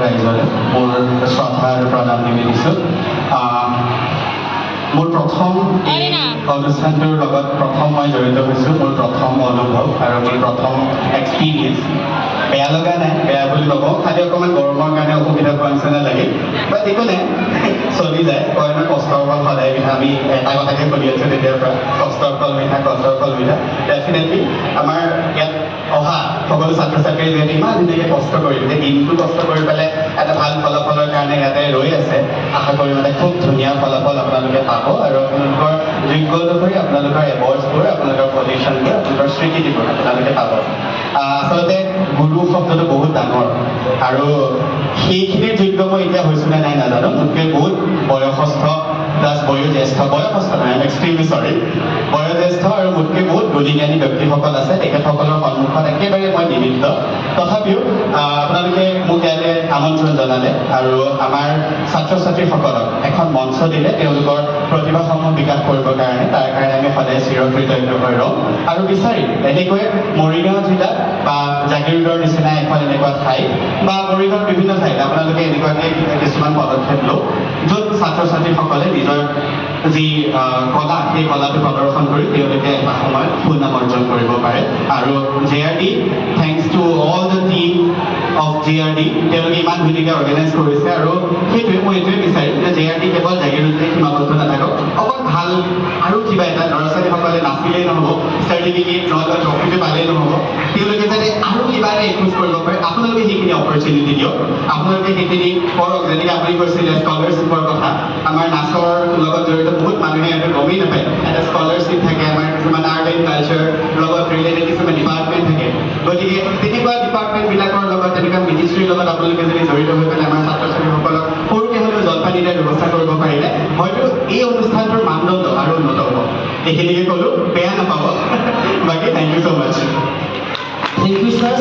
ৰাইজলৈ মোৰ শ্ৰদ্ধা আৰু প্ৰণাম নিবেদিছোঁ। মোৰ প্ৰথম এই অনুষ্ঠানটোৰ লগত মই জড়িত হৈছোঁ। মোৰ প্ৰথম অনুভৱ আৰু মোৰ প্ৰথম এক্সপিৰিয়েঞ্চ। বেয়া লগা নাই, বেয়া বুলি নকওঁ, খালি অকণমান গৰমৰ কাৰণে অসুবিধা পোৱা নিচিনা লাগে, বাট একো নাই, চলি যায়। কয় ন কষ্টৰ ফল সদায় মিঠা, আমি এটা কথাকে শুনি আছোঁ তেতিয়াৰ পৰা, কষ্টৰ ফল মিঠা, কষ্টৰ ফল মিঠা। ডেফিনেটলি আমাৰ ইয়াত অহা সকলো ছাত্ৰ ছাত্ৰীয়ে যিহেতু ইমান ধুনীয়াকৈ কষ্ট কৰি যে দিনটো কষ্ট কৰি পেলাই এটা ভাল ফলাফলৰ কাৰণে ইয়াতে ৰৈ আছে, আশা কৰি মানে খুব ধুনীয়া ফলাফল আপোনালোকে পাব আৰু আপোনালোকৰ যোগ্য অনুসৰি আপোনালোকৰ এৱাৰ্ডছবোৰ, আপোনালোকৰ পজিশ্যনবোৰ, আপোনালোকৰ স্বীকৃতিবোৰ আপোনালোকে পাব। আচলতে গুৰু শব্দটো বহুত ডাঙৰ আৰু সেইখিনিৰ যোগ্য মই এতিয়া হৈছোঁ নে নাই নাজানো। মোতকৈ বহুত বয়সস্থ প্লাছ বয়োজ্যেষ্ঠ, বয়সস্থ নহয়, আই এম এক্সট্ৰিমলি চৰি, বয়োজ্যেষ্ঠ আৰু মোতকৈ বহুত গুণীজ্ঞানী ব্যক্তিসকল আছে। তেখেতসকলৰ সন্মুখত একেবাৰে মই নিমিত্ত। তথাপিও আপোনালোকে মোক ইয়ালৈ আমন্ত্ৰণ জনালে আৰু আমাৰ ছাত্ৰ ছাত্ৰীসকলক এখন মঞ্চ দিলে তেওঁলোকৰ প্ৰতিভাসমূহ বিকাশ কৰিবৰ কাৰণে, তাৰ কাৰণে আমি সদায় চিৰকৃতজ্ঞ হৈ ৰওঁ আৰু বিচাৰিম এনেকৈ মৰিগাঁও জিলাত বা জাগিৰোডৰ নিচিনা এখন এনেকুৱা ঠাই বা মৰিগাঁৱৰ বিভিন্ন ঠাইত আপোনালোকে এনেকুৱাকৈ কিছুমান পদক্ষেপ লওক য'ত ছাত্ৰ ছাত্ৰীসকলে নিজৰ যি কলা, সেই কলাটো প্ৰদৰ্শন কৰি তেওঁলোকে এটা সময়ত সুনাম অৰ্জন কৰিব পাৰে। আৰু JRD, thanks to all the team of JRD, তেওঁলোকে ইমান ধুনীয়াকৈ অৰ্গেনাইজ কৰিছে আৰু সেইটোৱে মই এইটোৱে বিচাৰিম যে JRD কেৱল জাগিৰোডতে সীমাবদ্ধ নাথাকক, অকল ভাল আৰু কিবা এটা ল'ৰা ছোৱালীসকলে নাচিলেই নহ'ব, চাৰ্টিফিকেট নহ'লে ট্ৰফিটো পালেই নহ'ব, তেওঁলোকে যাতে আৰু কিবা এটা এক্সপ'জ কৰিব পাৰে, আপোনালোকে সেইখিনি অপৰচুনিটি দিয়ক, আপোনালোকে সেইখিনি কৰক। যেনেকৈ আপুনি কৈছিলে স্কলাৰশ্বিপৰ কথা, আমাৰ নাচৰ লগত জড়িত বহুত মানুহে এইটো গমেই নাপায়, এটা স্কলাৰশ্বিপ থাকে, আমাৰ কিছুমান আৰ্ট এণ্ড কালচাৰ লগত ৰিলেটেড কিছুমান ডিপাৰ্টমেণ্ট থাকে। গতিকে তেনেকুৱা ডিপাৰ্টমেণ্টবিলাকৰ লগত, তেনেকুৱা মিনিষ্ট্ৰীৰ লগত আপোনালোকে যদি জড়িত হৈ পেলাই আমাৰ ছাত্ৰ ছাত্ৰীসকলক সৰুকৈ হ'লেও জলপানী দিয়াৰ ব্যৱস্থা কৰিব পাৰিলে হয়তো এই অনুষ্ঠানটোৰ মানদণ্ড আৰু উন্নত হ'ব। এইখিনিকে ক'লোঁ, বেয়া নাপাব,